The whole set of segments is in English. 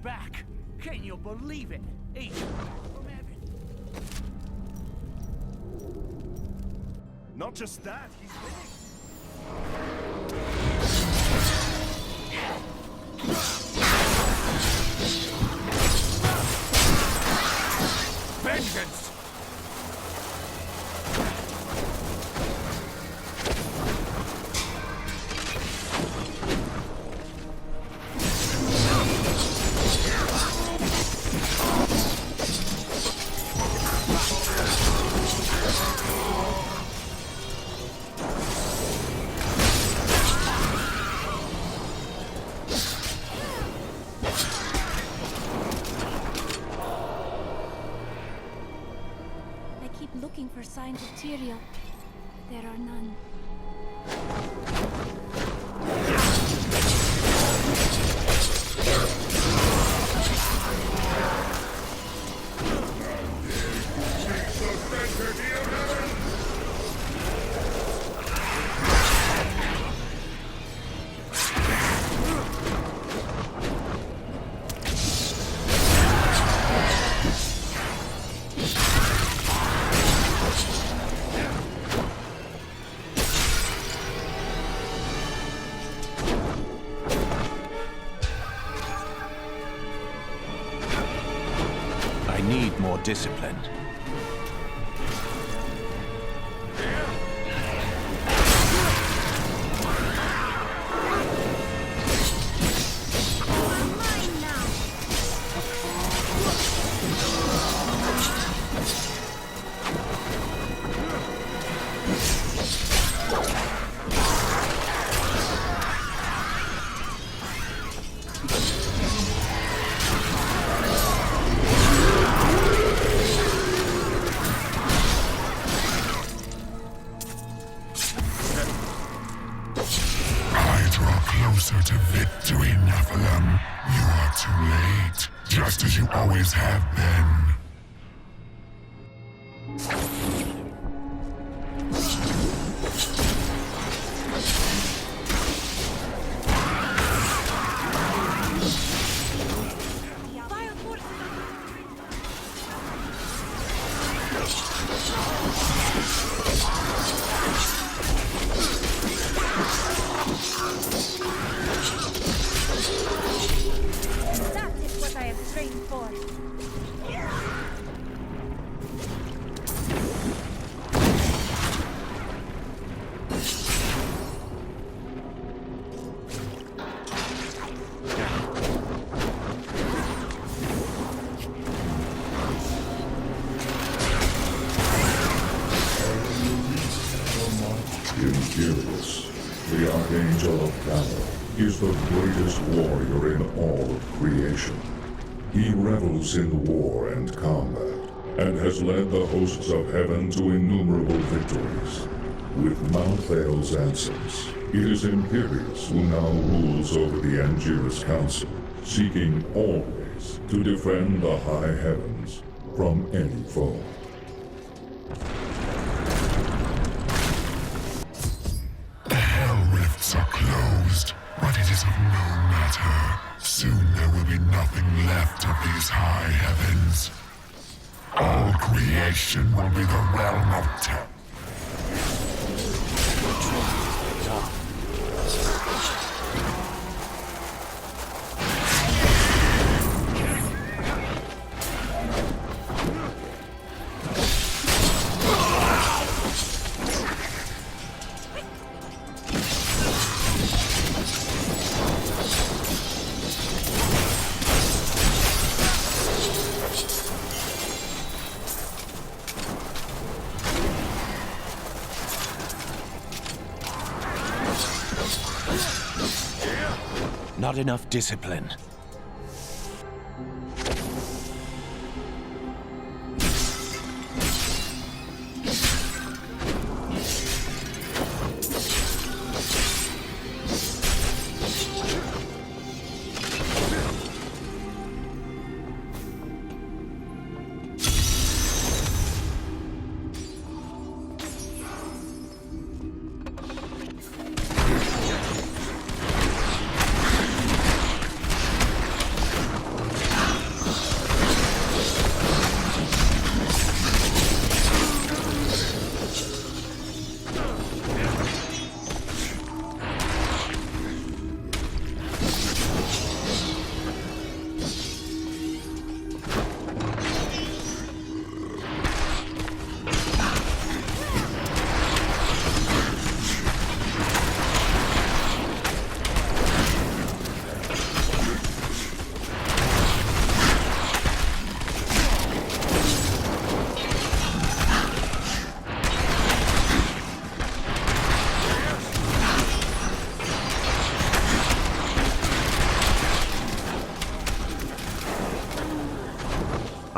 back. Can you believe it? He's from heaven. Not just that, he's winning. Vengeance! Looking for signs of Tyrael. There are none. I need more discipline. Closer to victory, Nephilim. You are too late, just as you always have been. That is what I have trained for. Imperius, the Archangel of Valor, is the greatest warrior in all of creation. He revels in war and combat, and has led the hosts of heaven to innumerable victories. With Malthael's absence, it is Imperius who now rules over the Angelus Council, seeking always to defend the high heavens from any foe. Are closed, but it is of no matter. Soon there will be nothing left of these high heavens. All creation will be the realm of Not enough discipline.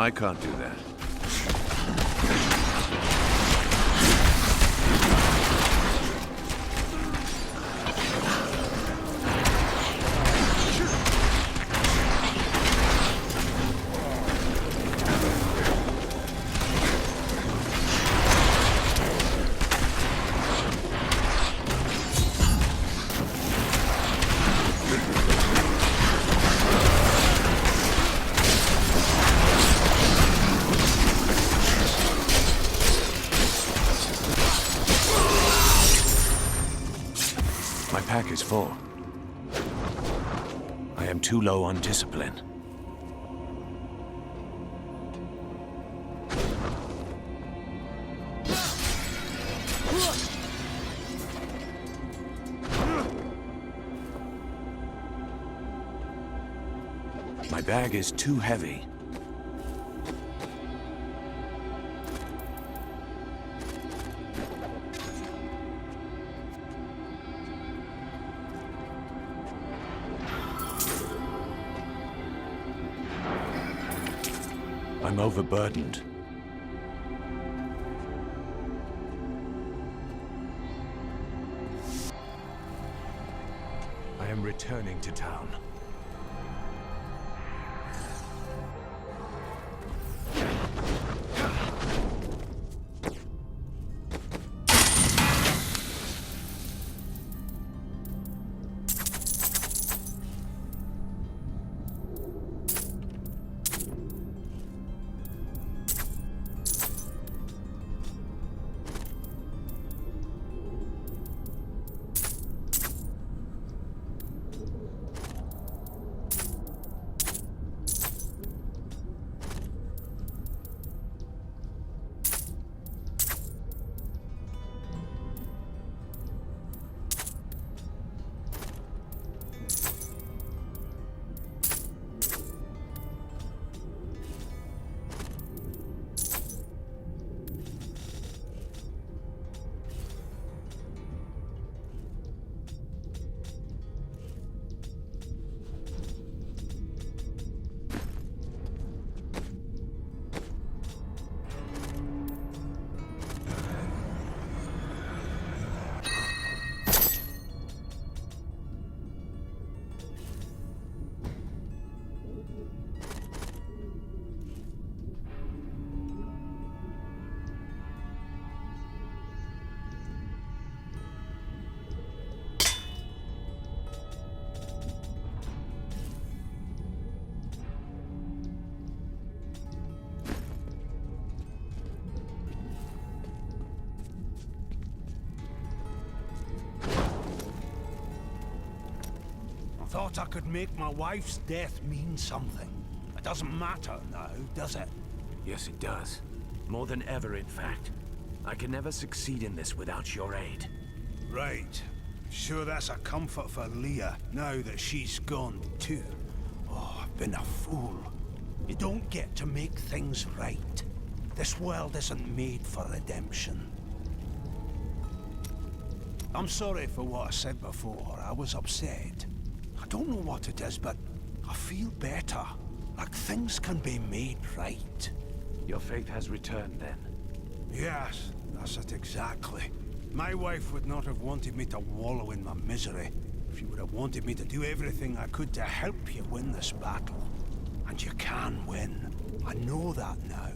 I can't do that. My pack is full. I am too low on discipline. My bag is too heavy. I'm overburdened. I am returning to town. Thought I could make my wife's death mean something. It doesn't matter now, does it? Yes, it does. More than ever, in fact. I can never succeed in this without your aid. Right. Sure that's a comfort for Leah, now that she's gone too. Oh, I've been a fool. You don't get to make things right. This world isn't made for redemption. I'm sorry for what I said before. I was upset. I don't know what it is, but I feel better. Like things can be made right. Your faith has returned, then? Yes, that's it exactly. My wife would not have wanted me to wallow in my misery. She would have wanted me to do everything I could to help you win this battle. And you can win. I know that now.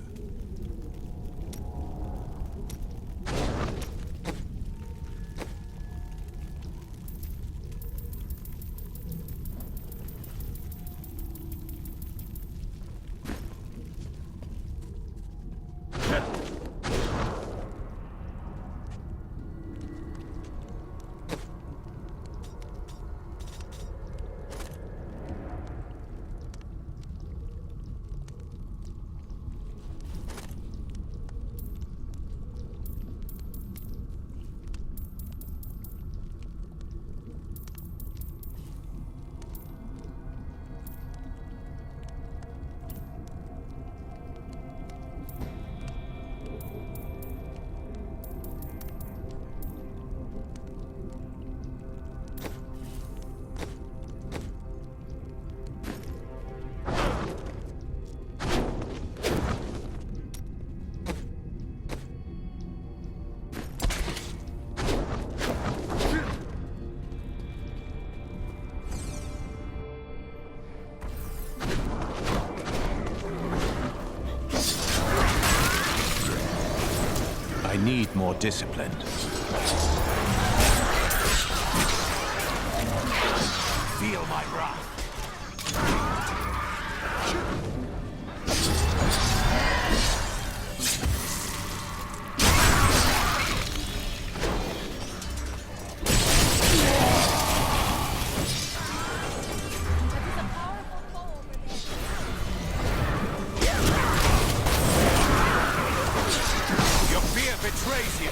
need more discipline. Feel my wrath. Your fear betrays you.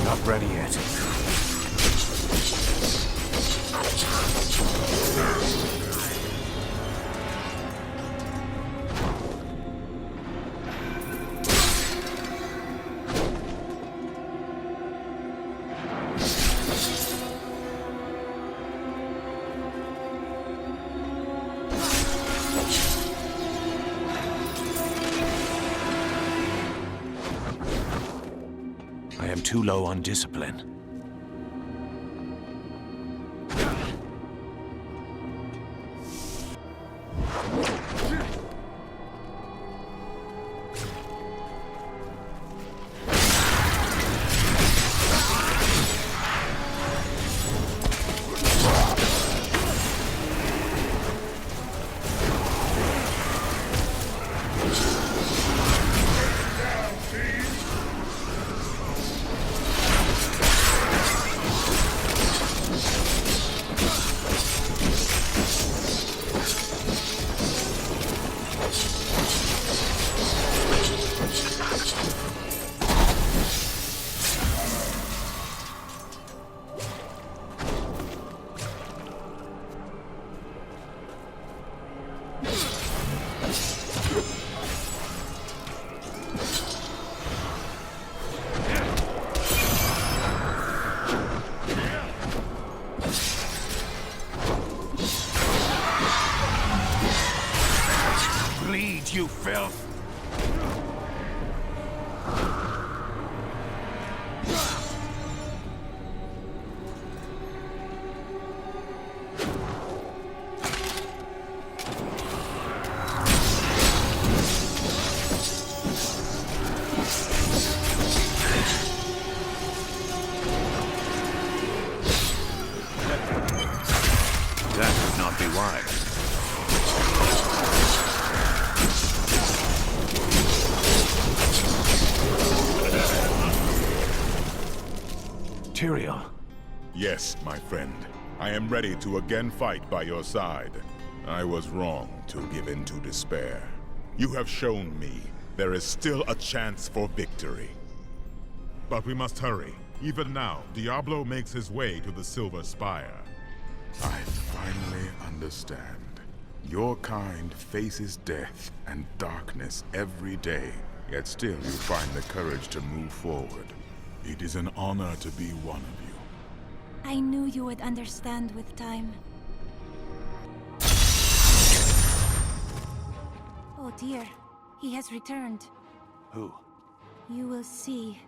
Not ready yet. I am too low on discipline. Bleed, you filth! That would not be wise. Tyrael. Yes, my friend. I am ready to again fight by your side. I was wrong to give in to despair. You have shown me there is still a chance for victory. But we must hurry. Even now, Diablo makes his way to the Silver Spire. I finally understand. Your kind faces death and darkness every day, yet still you find the courage to move forward. It is an honor to be one of you. I knew you would understand with time. Oh dear, he has returned. Who? You will see.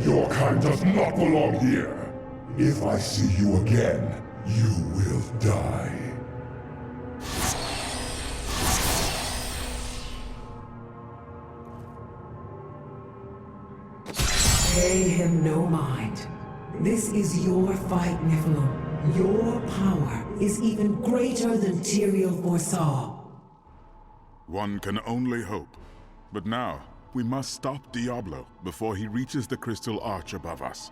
Your kind does not belong here. If I see you again, You will die. Pay him no mind. This is your fight, Nephilim. Your power is even greater than Tyrael foresaw. One can only hope. But now, we must stop Diablo before he reaches the crystal arch above us.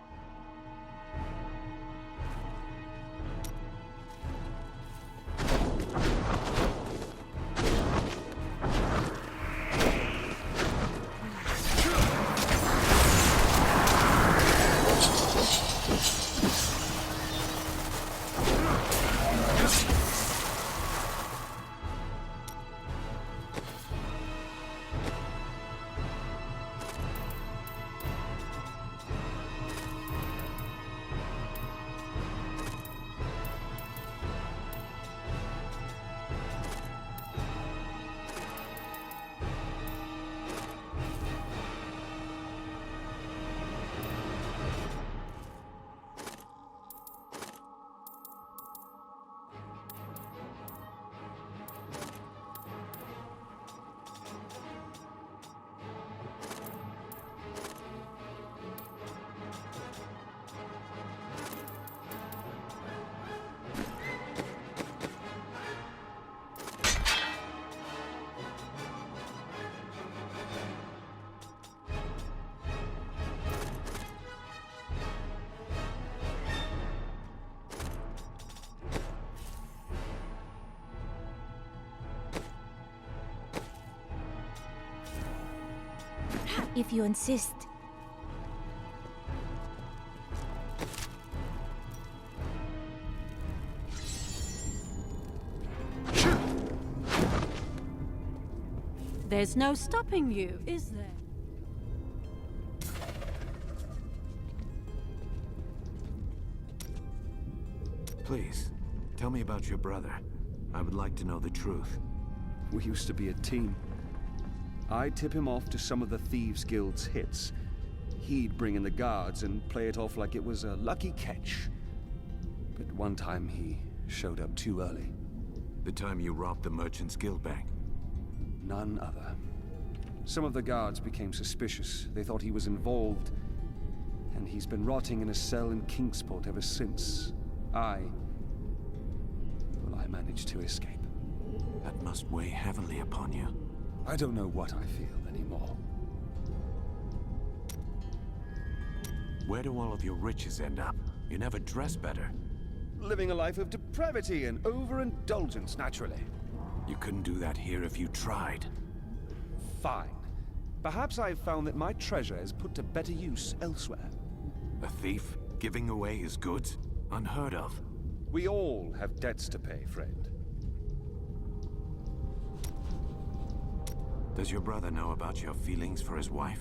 If you insist. There's no stopping you, is there? Please, tell me about your brother. I would like to know the truth. We used to be a team. I'd tip him off to some of the Thieves Guild's hits. He'd bring in the guards and play it off like it was a lucky catch. But one time he showed up too early. The time you robbed the Merchant's Guild bank? None other. Some of the guards became suspicious. They thought he was involved. And he's been rotting in a cell in Kingsport ever since. I managed to escape. That must weigh heavily upon you. I don't know what I feel anymore. Where do all of your riches end up? You never dress better. Living a life of depravity and overindulgence, naturally. You couldn't do that here if you tried. Fine. Perhaps I've found that my treasure is put to better use elsewhere. A thief giving away his goods? Unheard of. We all have debts to pay, friend. Does your brother know about your feelings for his wife?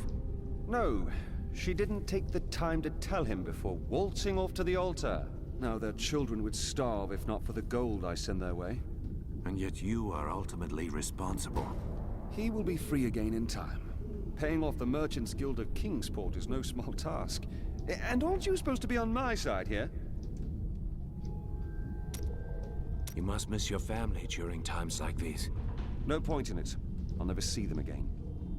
No, she didn't take the time to tell him before waltzing off to the altar. Now their children would starve if not for the gold I send their way. And yet you are ultimately responsible. He will be free again in time. Paying off the Merchants Guild of Kingsport is no small task. And aren't you supposed to be on my side here? You must miss your family during times like these. No point in it. I'll never see them again.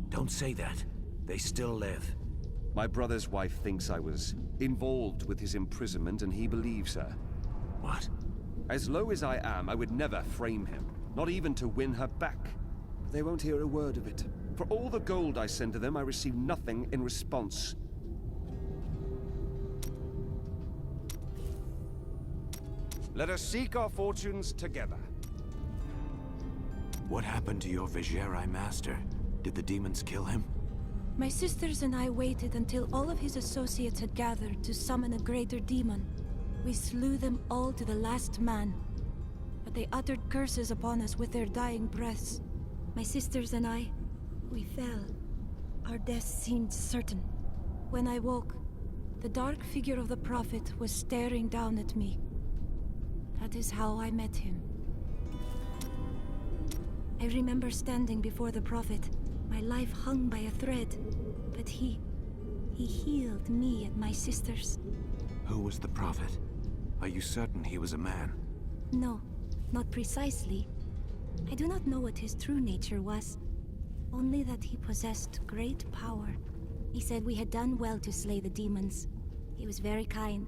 Don't say that. They still live. My brother's wife thinks I was involved with his imprisonment, and he believes her. What? As low as I am, I would never frame him. Not even to win her back. They won't hear a word of it. For all the gold I send to them, I receive nothing in response. Let us seek our fortunes together. What happened to your Vigerai master? Did the demons kill him? My sisters and I waited until all of his associates had gathered to summon a greater demon. We slew them all to the last man. But they uttered curses upon us with their dying breaths. My sisters and I, we fell. Our death seemed certain. When I woke, the dark figure of the Prophet was staring down at me. That is how I met him. I remember standing before the Prophet, my life hung by a thread. But he healed me and my sisters. Who was the Prophet? Are you certain he was a man? No, not precisely. I do not know what his true nature was. Only that he possessed great power. He said we had done well to slay the demons. He was very kind.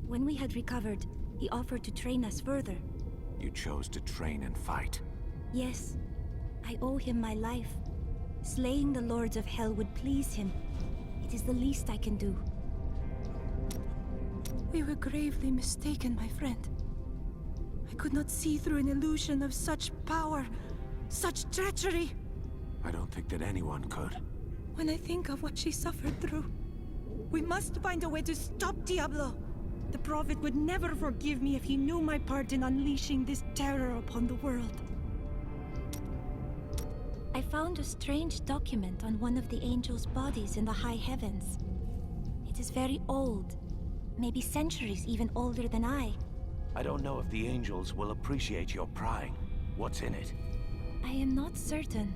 When we had recovered, he offered to train us further. You chose to train and fight. Yes, I owe him my life. Slaying the lords of hell would please him. It is the least I can do. We were gravely mistaken, my friend. I could not see through an illusion of such power, such treachery. I don't think that anyone could. When I think of what she suffered through, we must find a way to stop Diablo. The Prophet would never forgive me if he knew my part in unleashing this terror upon the world. I found a strange document on one of the angels' bodies in the high heavens. It is very old, maybe centuries even older than I. I don't know if the angels will appreciate your prying. What's in it? I am not certain.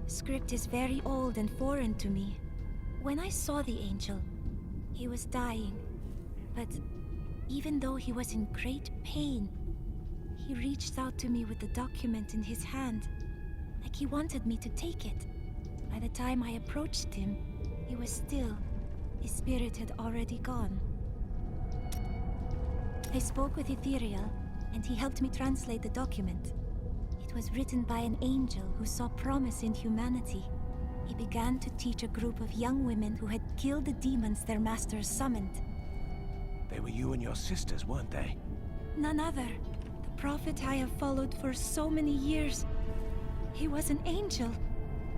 Script is very old and foreign to me. When I saw the angel, he was dying. But even though he was in great pain, he reached out to me with the document in his hand, like he wanted me to take it. By the time I approached him, he was still. His spirit had already gone. I spoke with Ethereal, and he helped me translate the document. It was written by an angel who saw promise in humanity. He began to teach a group of young women who had killed the demons their masters summoned. They were you and your sisters, weren't they? None other. The prophet I have followed for so many years. He was an angel.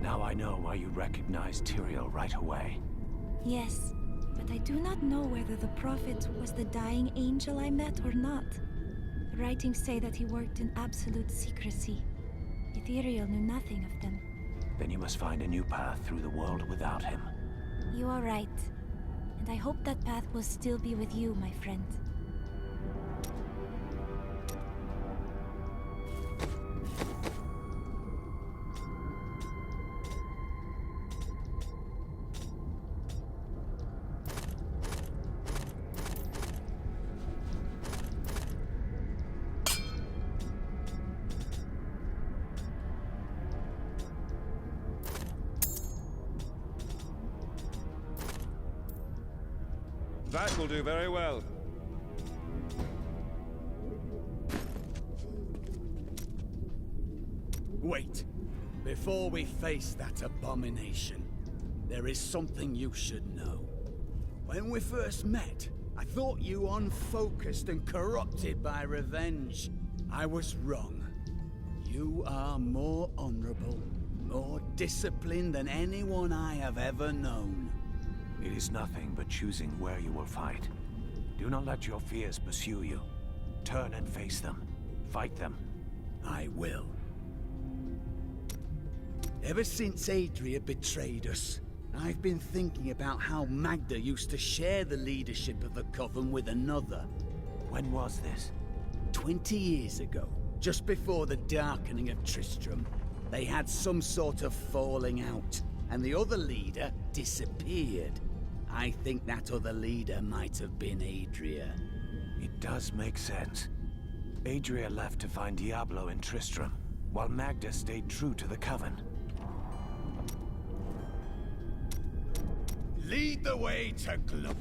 Now I know why you recognized Tyrael right away. Yes, but I do not know whether the prophet was the dying angel I met or not. The writings say that he worked in absolute secrecy. Ethereal knew nothing of them. Then you must find a new path through the world without him. You are right. And I hope that path will still be with you, my friend. That will do very well. Wait. Before we face that abomination, there is something you should know. When we first met, I thought you unfocused and corrupted by revenge. I was wrong. You are more honorable, more disciplined than anyone I have ever known. It is nothing but choosing where you will fight. Do not let your fears pursue you. Turn and face them. Fight them. I will. Ever since Adria betrayed us, I've been thinking about how Magda used to share the leadership of the Coven with another. When was this? 20 years ago, just before the darkening of Tristram. They had some sort of falling out, and the other leader disappeared. I think that other leader might have been Adria. It does make sense. Adria left to find Diablo in Tristram, while Magda stayed true to the Coven. Lead the way to glory.